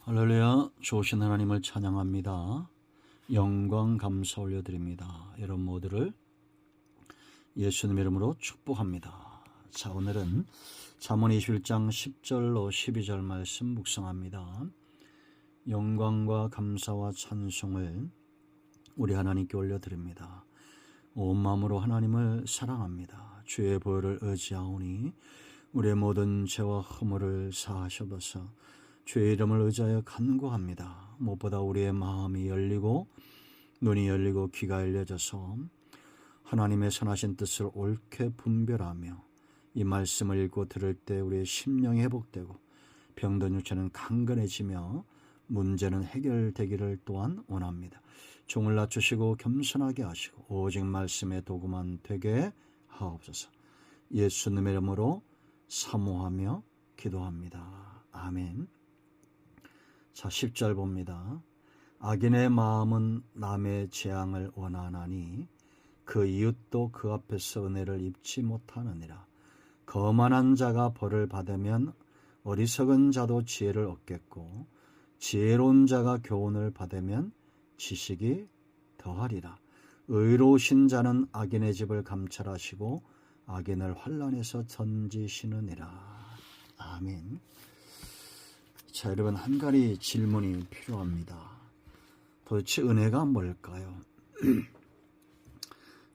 할렐루야. 좋으신 하나님을 찬양합니다. 영광 감사 올려드립니다. 여러분 모두를 예수님 이름으로 축복합니다. 자, 오늘은 잠언 21장 10절로 12절 말씀 묵상합니다. 영광과 감사와 찬송을 우리 하나님께 올려드립니다. 온 마음으로 하나님을 사랑합니다. 주의 보혈을 의지하오니 우리의 모든 죄와 허물을 사하셔서 주의 이름을 의지하여 간구합니다. 무엇보다 우리의 마음이 열리고 눈이 열리고 귀가 열려져서 하나님의 선하신 뜻을 옳게 분별하며 이 말씀을 읽고 들을 때 우리의 심령이 회복되고 병든 육체는 강건해지며 문제는 해결되기를 또한 원합니다. 종을 낮추시고 겸손하게 하시고 오직 말씀의 도구만 되게 하옵소서. 예수님의 이름으로 사모하며 기도합니다. 아멘. 자, 10절 봅니다. 악인의 마음은 남의 재앙을 원하나니 그 이웃도 그 앞에서 은혜를 입지 못하느니라. 거만한 자가 벌을 받으면 어리석은 자도 지혜를 얻겠고 지혜로운 자가 교훈을 받으면 지식이 더하리라. 의로우신 자는 악인의 집을 감찰하시고 악인을 환난에서 던지시느니라. 아멘. 자, 여러분, 한 가지 질문이 필요합니다. 도대체 은혜가 뭘까요?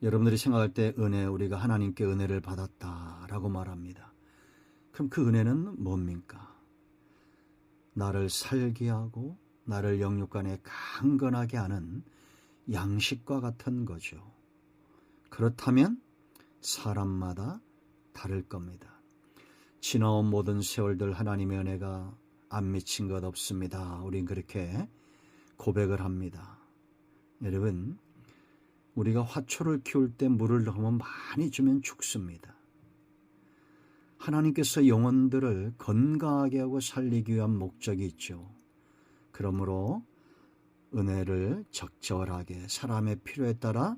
여러분들이 생각할 때 은혜, 우리가 하나님께 은혜를 받았다라고 말합니다. 그럼 그 은혜는 뭡니까? 나를 살게 하고 나를 영육간에 강건하게 하는 양식과 같은 거죠. 그렇다면 사람마다 다를 겁니다. 지나온 모든 세월들 하나님의 은혜가 안 미친 것 없습니다. 우린 그렇게 고백을 합니다. 여러분, 우리가 화초를 키울 때 물을 너무 많이 주면 죽습니다. 하나님께서 영혼들을 건강하게 하고 살리기 위한 목적이 있죠. 그러므로 은혜를 적절하게 사람의 필요에 따라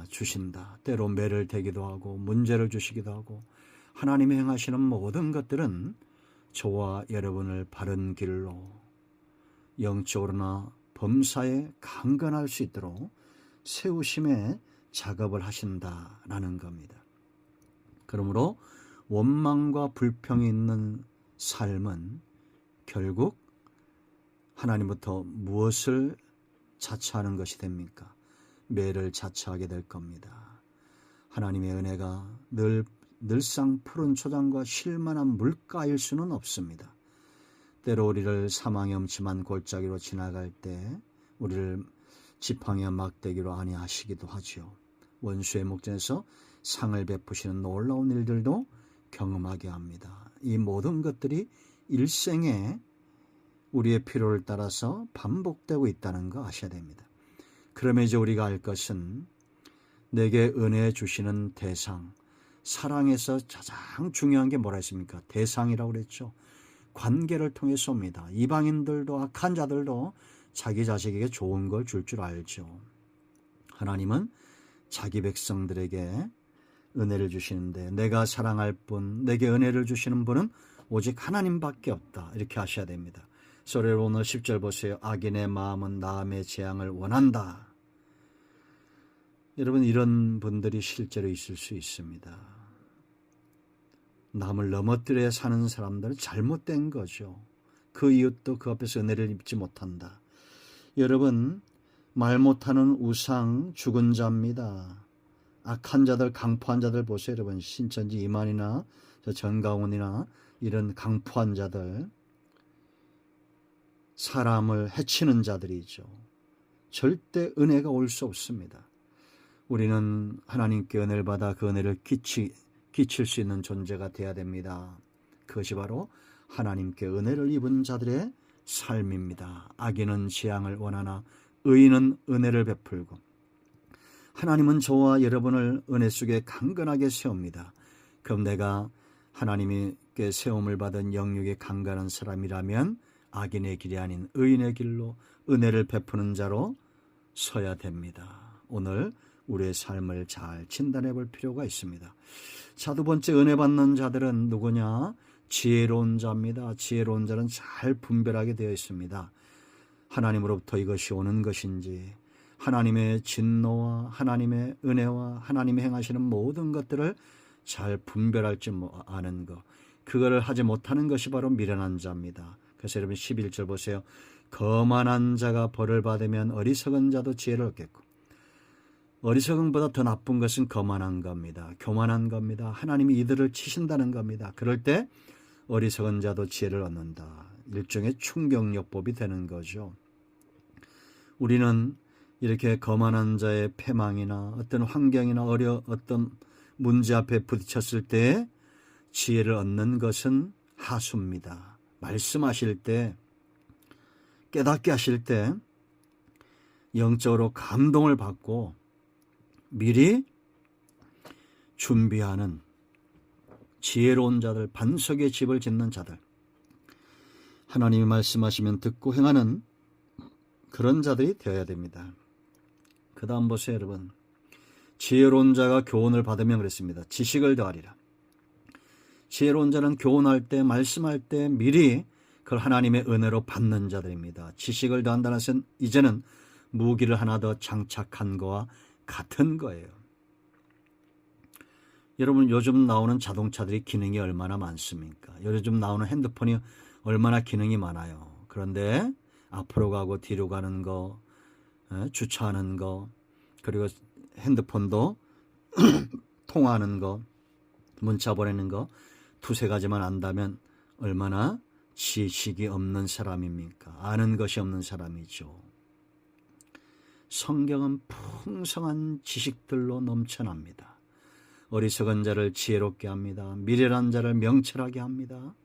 주신다. 때로 매를 대기도 하고 문제를 주시기도 하고 하나님이 행하시는 모든 것들은 저와 여러분을 바른 길로 영적으로나 범사에 강건할 수 있도록 세우심의 작업을 하신다라는 겁니다. 그러므로 원망과 불평이 있는 삶은 결국 하나님부터 무엇을 자처하는 것이 됩니까? 매를 자처하게 될 겁니다. 하나님의 은혜가 늘상 푸른 초장과 쉴만한 물가일 수는 없습니다. 때로 우리를 사망의 음침한 골짜기로 지나갈 때 우리를 지팡이와 막대기로 안위하시기도 하지요. 원수의 목전에서 상을 베푸시는 놀라운 일들도 경험하게 합니다. 이 모든 것들이 일생에 우리의 필요를 따라서 반복되고 있다는 거 아셔야 됩니다. 그러면 이제 우리가 알 것은 내게 은혜 주시는 대상, 사랑에서 가장 중요한 게 뭐라 했습니까? 대상이라고 그랬죠. 관계를 통해서 옵니다. 이방인들도 악한 자들도 자기 자식에게 좋은 걸 줄 알죠. 하나님은 자기 백성들에게 은혜를 주시는데 내가 사랑할 분, 내게 은혜를 주시는 분은 오직 하나님밖에 없다. 이렇게 하셔야 됩니다. 그래서 오늘 10절 보세요. 악인의 마음은 남의 재앙을 원한다. 여러분, 이런 분들이 실제로 있을 수 있습니다. 남을 넘어뜨려 사는 사람들은 잘못된 거죠. 그 이웃도 그 앞에서 은혜를 입지 못한다. 여러분, 말 못하는 우상 죽은 자입니다. 악한 자들, 강포한 자들 보세요. 여러분, 신천지 이만이나 전가훈이나 이런 강포한 자들, 사람을 해치는 자들이죠. 절대 은혜가 올 수 없습니다. 우리는 하나님께 은혜를 받아 그 은혜를 끼칠 수 있는 존재가 되어야 됩니다. 그것이 바로 하나님께 은혜를 입은 자들의 삶입니다. 악인은 재앙을 원하나 의인은 은혜를 베풀고 하나님은 저와 여러분을 은혜 속에 강건하게 세웁니다. 그럼 내가 하나님께 세움을 받은 영육에 강건한 사람이라면 악인의 길이 아닌 의인의 길로 은혜를 베푸는 자로 서야 됩니다. 오늘 우리의 삶을 잘 진단해 볼 필요가 있습니다. 자, 두 번째, 은혜 받는 자들은 누구냐? 지혜로운 자입니다. 지혜로운 자는 잘 분별하게 되어 있습니다. 하나님으로부터 이것이 오는 것인지, 하나님의 진노와 하나님의 은혜와 하나님이 행하시는 모든 것들을 잘 분별할 줄 아는 것, 그거를 하지 못하는 것이 바로 미련한 자입니다. 그래서 여러분 11절 보세요. 거만한 자가 벌을 받으면 어리석은 자도 지혜를 얻겠고, 어리석음보다 더 나쁜 것은 거만한 겁니다. 교만한 겁니다. 하나님이 이들을 치신다는 겁니다. 그럴 때 어리석은 자도 지혜를 얻는다. 일종의 충격요법이 되는 거죠. 우리는 이렇게 거만한 자의 패망이나 어떤 환경이나 어떤 문제 앞에 부딪혔을 때 지혜를 얻는 것은 하수입니다. 말씀하실 때, 깨닫게 하실 때 영적으로 감동을 받고 미리 준비하는 지혜로운 자들, 반석의 집을 짓는 자들, 하나님이 말씀하시면 듣고 행하는 그런 자들이 되어야 됩니다. 그 다음 보세요, 여러분. 지혜로운 자가 교훈을 받으면 그랬습니다. 지식을 더하리라. 지혜로운 자는 교훈할 때, 말씀할 때 미리 그걸 하나님의 은혜로 받는 자들입니다. 지식을 더한다는 것은 이제는 무기를 하나 더 장착한 거와 같은 거예요. 여러분, 요즘 나오는 자동차들이 기능이 얼마나 많습니까? 요즘 나오는 핸드폰이 얼마나 기능이 많아요. 그런데 앞으로 가고 뒤로 가는 거, 주차하는 거, 그리고 핸드폰도 통화하는 거, 문자 보내는 거 두세 가지만 안다면 얼마나 지식이 없는 사람입니까? 아는 것이 없는 사람이죠. 성경은 풍성한 지식들로 넘쳐납니다. 어리석은 자를 지혜롭게 합니다. 미련한 자를 명철하게 합니다.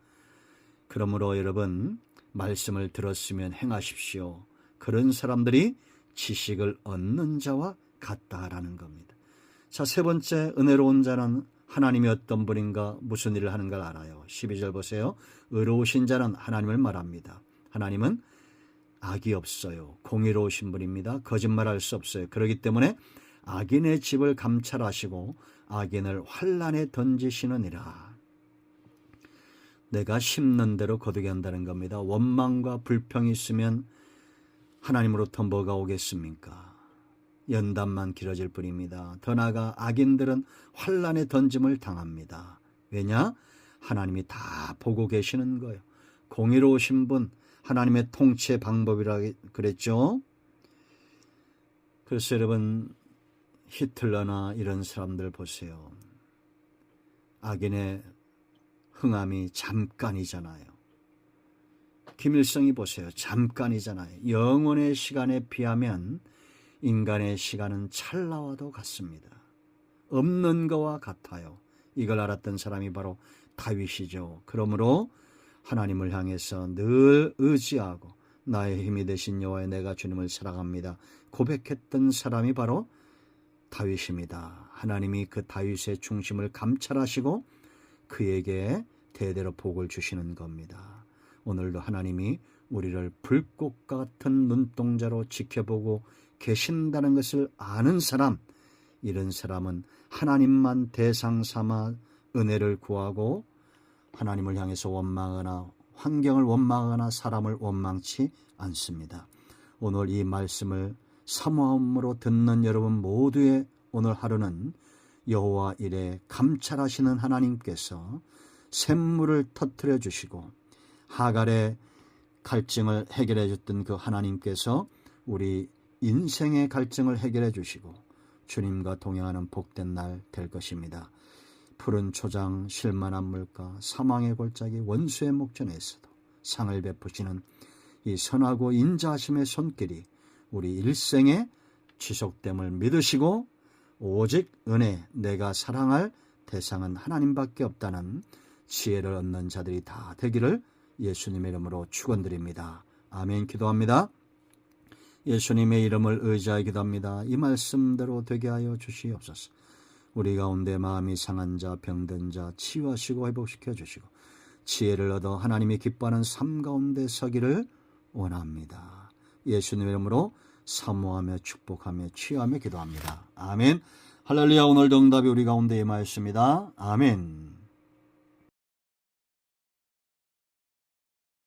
그러므로 여러분, 말씀을 들었으면 행하십시오. 그런 사람들이 지식을 얻는 자와 같다라는 겁니다. 자, 세 번째, 은혜로운 자는 하나님이 어떤 분인가, 무슨 일을 하는 걸 알아요. 12절 보세요. 의로우신 자는 하나님을 말합니다. 하나님은 악이 없어요. 공의로우신 분입니다. 거짓말할 수 없어요. 그렇기 때문에 악인의 집을 감찰하시고 악인을 환난에 던지시느니라. 내가 심는 대로 거두게 한다는 겁니다. 원망과 불평이 있으면 하나님으로부터 뭐가 오겠습니까? 연단만 길어질 뿐입니다. 더 나아가 악인들은 환난에 던짐을 당합니다. 왜냐? 하나님이 다 보고 계시는 거예요. 공의로우신 분, 하나님의 통치의 방법이라 그랬죠. 그래서 여러분, 히틀러나 이런 사람들 보세요. 악인의 흥함이 잠깐이잖아요. 김일성이 보세요. 잠깐이잖아요. 영원의 시간에 비하면 인간의 시간은 찰나와도 같습니다. 없는 것과 같아요. 이걸 알았던 사람이 바로 다윗이죠. 그러므로 하나님을 향해서 늘 의지하고 나의 힘이 되신 여호와여, 내가 주님을 사랑합니다 고백했던 사람이 바로 다윗입니다. 하나님이 그 다윗의 중심을 감찰하시고 그에게 대대로 복을 주시는 겁니다. 오늘도 하나님이 우리를 불꽃 같은 눈동자로 지켜보고 계신다는 것을 아는 사람, 이런 사람은 하나님만 대상 삼아 은혜를 구하고 하나님을 향해서 원망하거나 환경을 원망하거나 사람을 원망치 않습니다. 오늘 이 말씀을 사모함으로 듣는 여러분 모두의 오늘 하루는 여호와 이레 감찰하시는 하나님께서 샘물을 터뜨려 주시고 하갈의 갈증을 해결해 줬던 그 하나님께서 우리 인생의 갈증을 해결해 주시고 주님과 동행하는 복된 날 될 것입니다. 푸른 초장, 실만한 물가, 사망의 골짜기, 원수의 목전에서도 상을 베푸시는 이 선하고 인자하심의 손길이 우리 일생에 지속됨을 믿으시고 오직 은혜, 내가 사랑할 대상은 하나님밖에 없다는 지혜를 얻는 자들이 다 되기를 예수님의 이름으로 축원드립니다. 아멘. 기도합니다. 예수님의 이름을 의지하여 기도합니다. 이 말씀대로 되게 하여 주시옵소서. 우리 가운데 마음이 상한 자, 병든 자 치유하시고 회복시켜 주시고 지혜를 얻어 하나님이 기뻐하는 삶 가운데 서기를 원합니다. 예수님의 이름으로 사모하며 축복하며 치유하며 기도합니다. 아멘. 할렐루야. 오늘도 응답이 우리 가운데 임하였습니다. 아멘.